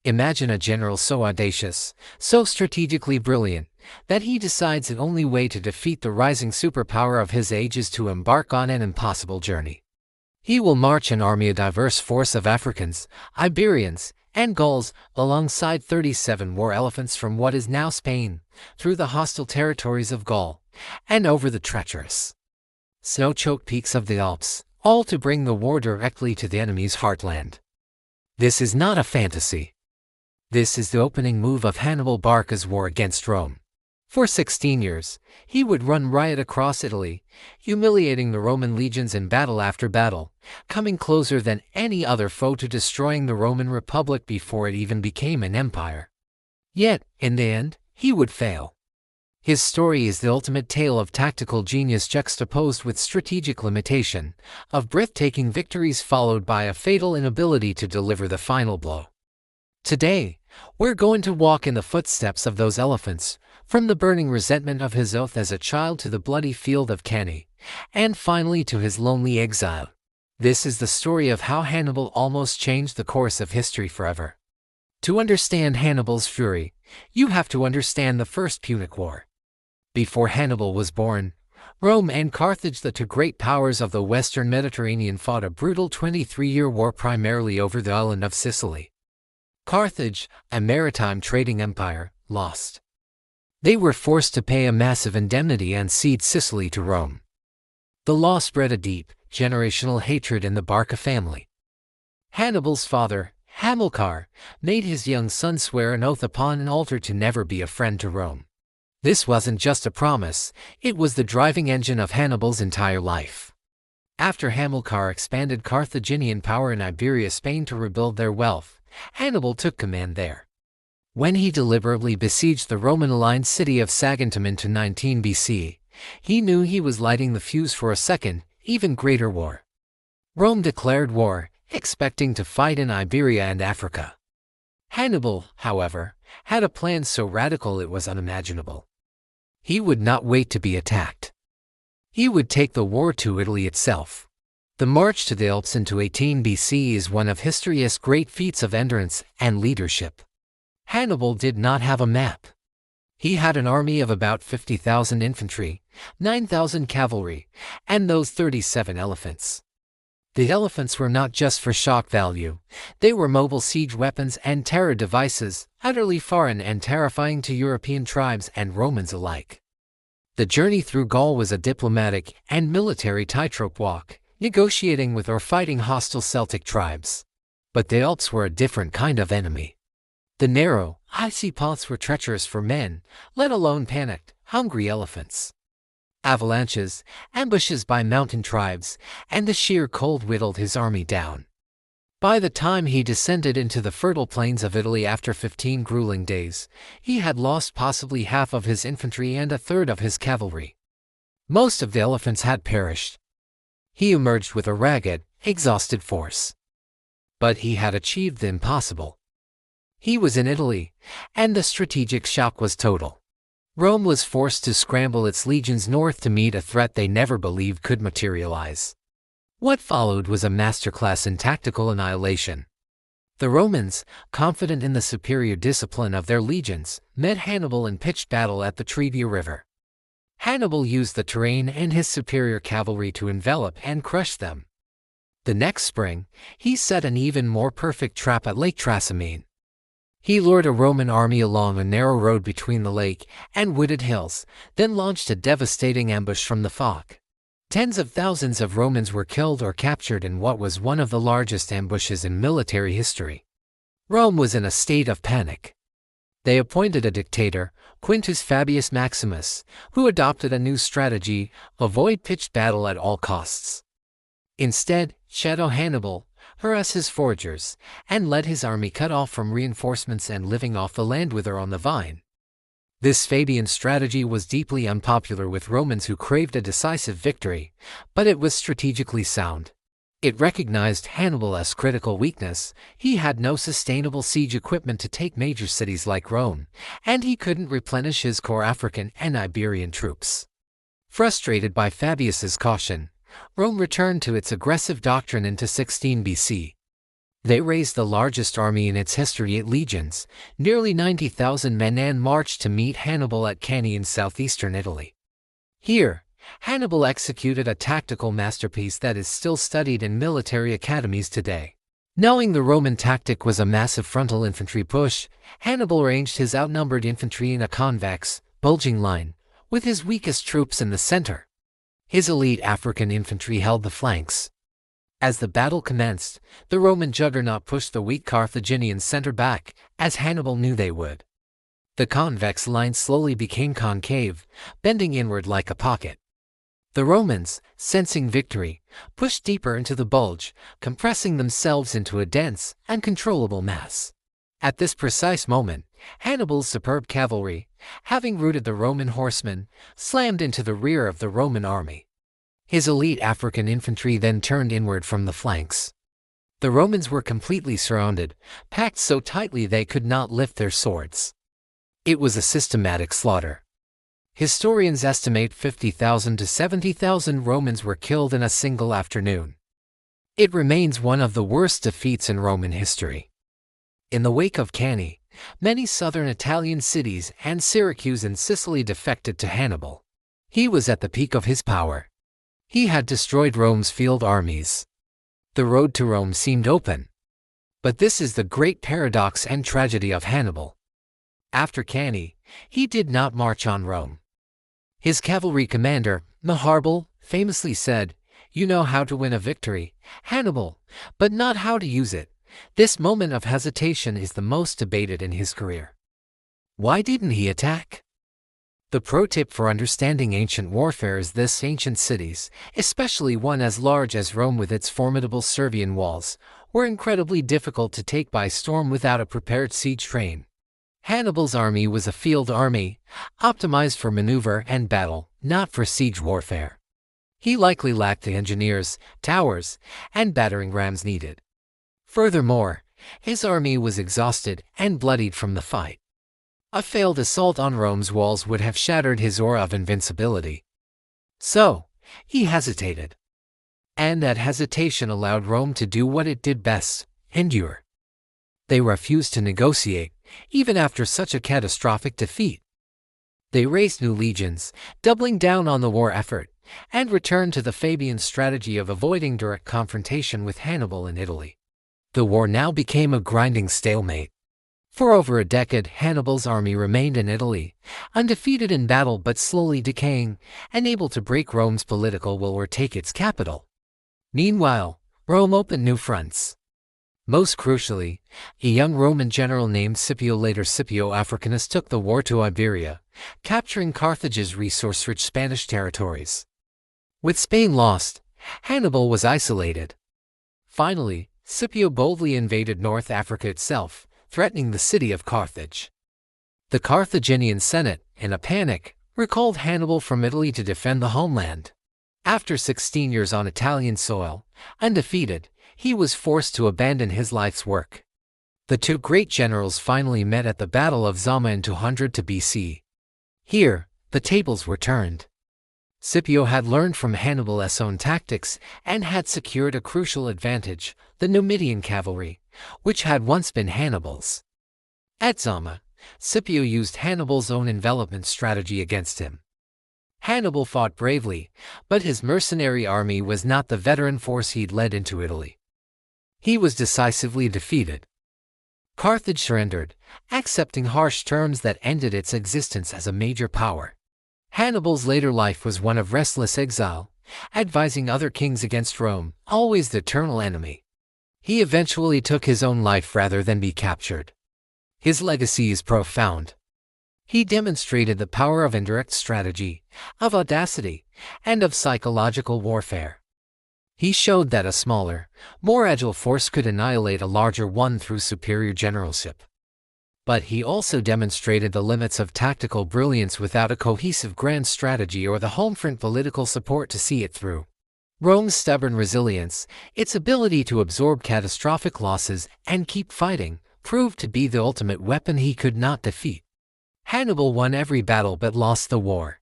Imagine a general so audacious, so strategically brilliant, that he decides the only way to defeat the rising superpower of his age is to embark on an impossible journey. He will march an army, a diverse force of Africans, Iberians, and Gauls, alongside 37 war elephants from what is now Spain, through the hostile territories of Gaul, and over the treacherous, snow-choked peaks of the Alps, all to bring the war directly to the enemy's heartland. This is not a fantasy. This is the opening move of Hannibal Barca's war against Rome. For 16 years, he would run riot across Italy, humiliating the Roman legions in battle after battle, coming closer than any other foe to destroying the Roman Republic before it even became an empire. Yet, in the end, he would fail. His story is the ultimate tale of tactical genius juxtaposed with strategic limitation, of breathtaking victories followed by a fatal inability to deliver the final blow. Today, we're going to walk in the footsteps of those elephants, from the burning resentment of his oath as a child to the bloody field of Cannae, and finally to his lonely exile. This is the story of how Hannibal almost changed the course of history forever. To understand Hannibal's fury, you have to understand the First Punic War. Before Hannibal was born, Rome and Carthage, the two great powers of the Western Mediterranean, fought a brutal 23-year war primarily over the island of Sicily. Carthage, a maritime trading empire, lost. They were forced to pay a massive indemnity and cede Sicily to Rome. The loss bred a deep, generational hatred in the Barca family. Hannibal's father, Hamilcar, made his young son swear an oath upon an altar to never be a friend to Rome. This wasn't just a promise, it was the driving engine of Hannibal's entire life. After Hamilcar expanded Carthaginian power in Iberia, Spain, to rebuild their wealth, Hannibal took command there. When he deliberately besieged the Roman-aligned city of Saguntum in 19 BC, he knew he was lighting the fuse for a second, even greater war. Rome declared war, expecting to fight in Iberia and Africa. Hannibal, however, had a plan so radical it was unimaginable. He would not wait to be attacked. He would take the war to Italy itself. The march to the Alps into 18 BC is one of history's great feats of endurance and leadership. Hannibal did not have a map. He had an army of about 50,000 infantry, 9,000 cavalry, and those 37 elephants. The elephants were not just for shock value, they were mobile siege weapons and terror devices, utterly foreign and terrifying to European tribes and Romans alike. The journey through Gaul was a diplomatic and military tightrope walk, negotiating with or fighting hostile Celtic tribes. But the Alps were a different kind of enemy. The narrow, icy paths were treacherous for men, let alone panicked, hungry elephants. Avalanches, ambushes by mountain tribes, and the sheer cold whittled his army down. By the time he descended into the fertile plains of Italy after 15 grueling days, he had lost possibly half of his infantry and a third of his cavalry. Most of the elephants had perished. He emerged with a ragged, exhausted force. But he had achieved the impossible. He was in Italy, and the strategic shock was total. Rome was forced to scramble its legions north to meet a threat they never believed could materialize. What followed was a masterclass in tactical annihilation. The Romans, confident in the superior discipline of their legions, met Hannibal in pitched battle at the Trebia River. Hannibal used the terrain and his superior cavalry to envelop and crush them. The next spring, he set an even more perfect trap at Lake Trasimene. He lured a Roman army along a narrow road between the lake and wooded hills, then launched a devastating ambush from the fog. Tens of thousands of Romans were killed or captured in what was one of the largest ambushes in military history. Rome was in a state of panic. They appointed a dictator, Quintus Fabius Maximus, who adopted a new strategy: avoid pitched battle at all costs. Instead, shadow Hannibal, harass his foragers, and let his army cut off from reinforcements and living off the land wither on the vine. This Fabian strategy was deeply unpopular with Romans who craved a decisive victory, but it was strategically sound. It recognized Hannibal's critical weakness: he had no sustainable siege equipment to take major cities like Rome, and he couldn't replenish his core African and Iberian troops. Frustrated by Fabius's caution, Rome returned to its aggressive doctrine into 16 BC. They raised the largest army in its history at legions, nearly 90,000 men, and marched to meet Hannibal at Cannae in southeastern Italy. Here, Hannibal executed a tactical masterpiece that is still studied in military academies today. Knowing the Roman tactic was a massive frontal infantry push, Hannibal arranged his outnumbered infantry in a convex, bulging line, with his weakest troops in the center. His elite African infantry held the flanks. As the battle commenced, the Roman juggernaut pushed the weak Carthaginian center back, as Hannibal knew they would. The convex line slowly became concave, bending inward like a pocket. The Romans, sensing victory, pushed deeper into the bulge, compressing themselves into a dense, uncontrollable mass. At this precise moment, Hannibal's superb cavalry, having routed the Roman horsemen, slammed into the rear of the Roman army. His elite African infantry then turned inward from the flanks. The Romans were completely surrounded, packed so tightly they could not lift their swords. It was a systematic slaughter. Historians estimate 50,000 to 70,000 Romans were killed in a single afternoon. It remains one of the worst defeats in Roman history. In the wake of Cannae, many southern Italian cities and Syracuse in Sicily defected to Hannibal. He was at the peak of his power. He had destroyed Rome's field armies. The road to Rome seemed open. But this is the great paradox and tragedy of Hannibal. After Cannae, he did not march on Rome. His cavalry commander, Hannibal, famously said, "You know how to win a victory, Hannibal, but not how to use it." This moment of hesitation is the most debated in his career. Why didn't he attack? The pro tip for understanding ancient warfare is this: ancient cities, especially one as large as Rome with its formidable Servian walls, were incredibly difficult to take by storm without a prepared siege train. Hannibal's army was a field army, optimized for maneuver and battle, not for siege warfare. He likely lacked the engineers, towers, and battering rams needed. Furthermore, his army was exhausted and bloodied from the fight. A failed assault on Rome's walls would have shattered his aura of invincibility. So, he hesitated. And that hesitation allowed Rome to do what it did best: endure. They refused to negotiate, even after such a catastrophic defeat. They raised new legions, doubling down on the war effort, and returned to the Fabian strategy of avoiding direct confrontation with Hannibal in Italy. The war now became a grinding stalemate. For over a decade, Hannibal's army remained in Italy, undefeated in battle but slowly decaying, unable to break Rome's political will or take its capital. Meanwhile, Rome opened new fronts. Most crucially, a young Roman general named Scipio, later Scipio Africanus, took the war to Iberia, capturing Carthage's resource-rich Spanish territories. With Spain lost, Hannibal was isolated. Finally, Scipio boldly invaded North Africa itself, threatening the city of Carthage. The Carthaginian Senate, in a panic, recalled Hannibal from Italy to defend the homeland. After 16 years on Italian soil, undefeated, he was forced to abandon his life's work. The two great generals finally met at the Battle of Zama in 200 BC. Here, the tables were turned. Scipio had learned from Hannibal's own tactics and had secured a crucial advantage: the Numidian cavalry, which had once been Hannibal's. At Zama, Scipio used Hannibal's own envelopment strategy against him. Hannibal fought bravely, but his mercenary army was not the veteran force he'd led into Italy. He was decisively defeated. Carthage surrendered, accepting harsh terms that ended its existence as a major power. Hannibal's later life was one of restless exile, advising other kings against Rome, always the eternal enemy. He eventually took his own life rather than be captured. His legacy is profound. He demonstrated the power of indirect strategy, of audacity, and of psychological warfare. He showed that a smaller, more agile force could annihilate a larger one through superior generalship. But he also demonstrated the limits of tactical brilliance without a cohesive grand strategy or the homefront political support to see it through. Rome's stubborn resilience, its ability to absorb catastrophic losses and keep fighting, proved to be the ultimate weapon he could not defeat. Hannibal won every battle but lost the war.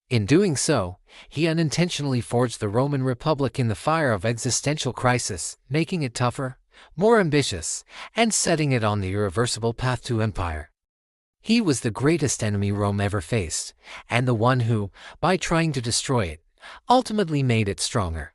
In doing so, he unintentionally forged the Roman Republic in the fire of existential crisis, making it tougher, more ambitious, and setting it on the irreversible path to empire. He was the greatest enemy Rome ever faced, and the one who, by trying to destroy it, ultimately made it stronger.